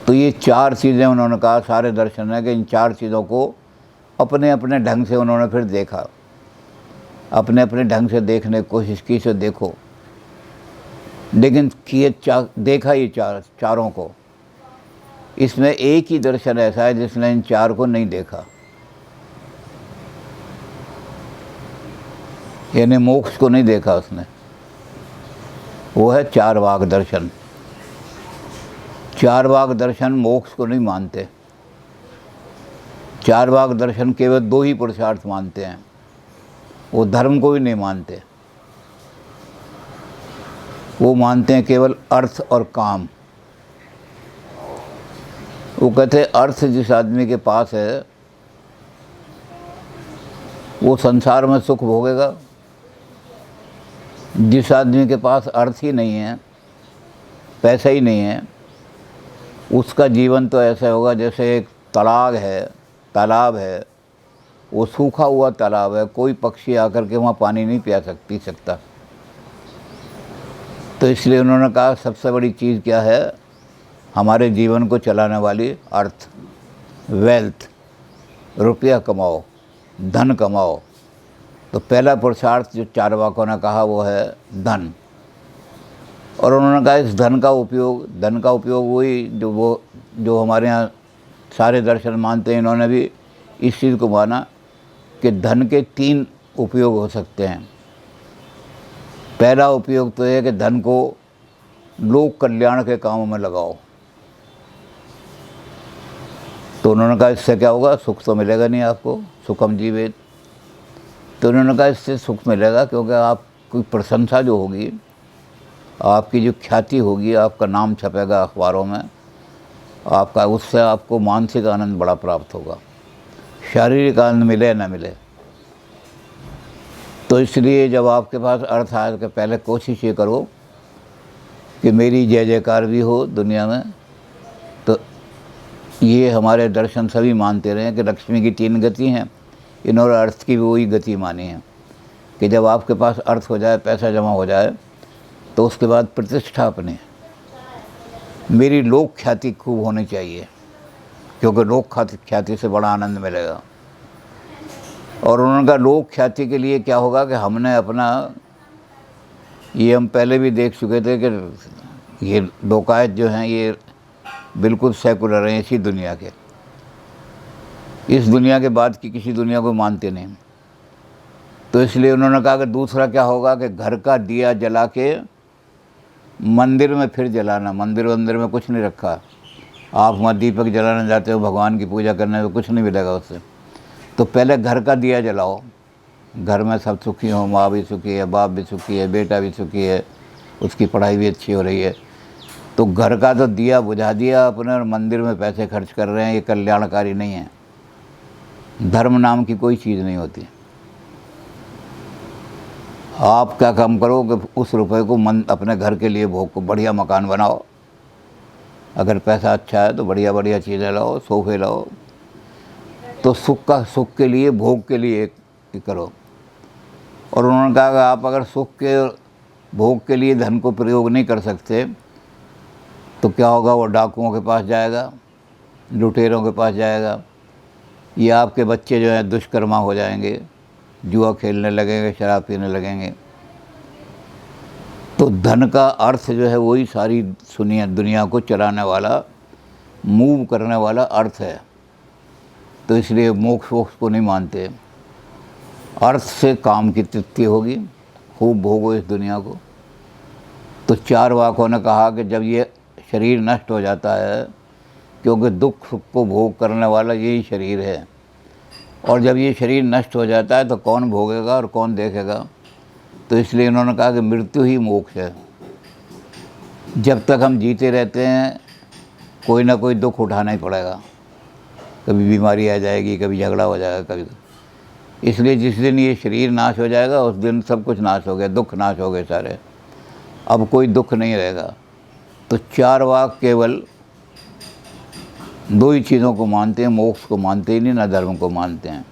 तो ये चार चीज़ें उन्होंने कहा, सारे दर्शन है कि इन चार चीज़ों को अपने अपने ढंग से उन्होंने फिर देखा, अपने अपने ढंग से देखने की कोशिश की से देखो, लेकिन किए देखा ये चारों को। इसमें एक ही दर्शन ऐसा है जिसने इन चार को नहीं देखा, यानी मोक्ष को नहीं देखा उसने, वो है चार वाक दर्शन। चार वाक दर्शन मोक्ष को नहीं मानते। चार वाक दर्शन केवल दो ही पुरुषार्थ मानते हैं, वो धर्म को भी नहीं मानते। वो मानते हैं केवल अर्थ और काम। वो कहते हैं अर्थ जिस आदमी के पास है वो संसार में सुख भोगेगा, जिस आदमी के पास अर्थ ही नहीं है, पैसा ही नहीं है, उसका जीवन तो ऐसा होगा जैसे एक तालाब है, वो सूखा हुआ तालाब है, कोई पक्षी आकर के वहाँ पानी नहीं पी सकता। तो इसलिए उन्होंने कहा सबसे बड़ी चीज़ क्या है, हमारे जीवन को चलाने वाली अर्थ, वेल्थ, रुपया कमाओ, धन कमाओ। तो पहला पुरुषार्थ जो चारवाकों ने कहा वो है धन। और उन्होंने कहा इस धन का उपयोग वही जो हमारे यहाँ सारे दर्शन मानते हैं, इन्होंने भी इस चीज़ को माना कि धन के तीन उपयोग हो सकते हैं। पहला उपयोग तो है कि धन को लोक कल्याण के कामों में लगाओ। तो उन्होंने कहा इससे क्या होगा, सुख तो मिलेगा नहीं आपको, सुखम जीवेत। तो उन्होंने कहा इससे सुख मिलेगा क्योंकि आपकी प्रशंसा जो होगी, आपकी जो ख्याति होगी, आपका नाम छपेगा अखबारों में, उससे आपको मानसिक आनंद बड़ा प्राप्त होगा, शारीरिक आनंद मिले ना मिले। तो इसलिए जब आपके पास अर्थ आए तो पहले कोशिश ये करो कि मेरी जय जयकार भी हो दुनिया में। तो ये हमारे दर्शन सभी मानते रहे कि लक्ष्मी की तीन गति हैं, इन्होंने अर्थ की भी वही गति मानी है कि जब आपके पास अर्थ हो जाए, पैसा जमा हो जाए, तो उसके बाद प्रतिष्ठा अपने, मेरी लोक ख्याति खूब होनी चाहिए, क्योंकि लोक ख्याति से बड़ा आनंद मिलेगा। और उन्होंने कहा लोक ख्याति के लिए क्या होगा कि हमने अपना, ये हम पहले भी देख चुके थे कि ये लोकायत जो हैं ये बिल्कुल सेकुलर हैं, इसी दुनिया के, इस दुनिया के बाद की किसी दुनिया को मानते नहीं। तो इसलिए उन्होंने कहा कि दूसरा क्या होगा कि घर का दिया जला के मंदिर में फिर जलाना। मंदिर में कुछ नहीं रखा, आप वहाँ दीपक जलाने जाते हो, भगवान की पूजा करने में कुछ नहीं मिलेगा उससे। तो पहले घर का दिया जलाओ, घर में सब सुखी हो, माँ भी सुखी है, बाप भी सुखी है, बेटा भी सुखी है, उसकी पढ़ाई भी अच्छी हो रही है। तो घर का तो दिया बुझा दिया अपने, और मंदिर में पैसे खर्च कर रहे हैं, ये कल्याणकारी नहीं है। धर्म नाम की कोई चीज़ नहीं होती। आप क्या काम करो कि उस रुपए को अपने घर के लिए भोग को, बढ़िया मकान बनाओ, अगर पैसा अच्छा है तो बढ़िया बढ़िया चीज़ें लाओ, सोफे लाओ, तो सुख के लिए, भोग के लिए करो। और उन्होंने कहा कि आप अगर सुख के भोग के लिए धन को प्रयोग नहीं कर सकते तो क्या होगा, वो डाकुओं के पास जाएगा, लुटेरों के पास जाएगा, या आपके बच्चे जो हैं दुष्कर्मा हो जाएंगे, जुआ खेलने लगेंगे, शराब पीने लगेंगे। तो धन का अर्थ जो है वही सारी दुनिया को चलाने वाला, मूव करने वाला अर्थ है। तो इसलिए मोक्ष को नहीं मानते। अर्थ से काम की तृप्ति होगी, खूब भोगो इस दुनिया को। तो चार वाकों ने कहा कि जब ये शरीर नष्ट हो जाता है, क्योंकि दुख सुख को भोग करने वाला यही शरीर है, और जब ये शरीर नष्ट हो जाता है तो कौन भोगेगा और कौन देखेगा। तो इसलिए इन्होंने कहा कि मृत्यु ही मोक्ष है। जब तक हम जीते रहते हैं कोई ना कोई दुख उठाना ही पड़ेगा, कभी बीमारी आ जाएगी, कभी झगड़ा हो जाएगा, कभी। इसलिए जिस दिन ये शरीर नाश हो जाएगा उस दिन सब कुछ नाश हो गया, दुख नाश हो गए सारे, अब कोई दुख नहीं रहेगा। तो चार वाक केवल दो ही चीज़ों को मानते हैं, मोक्ष को मानते ही नहीं, ना धर्म को मानते हैं।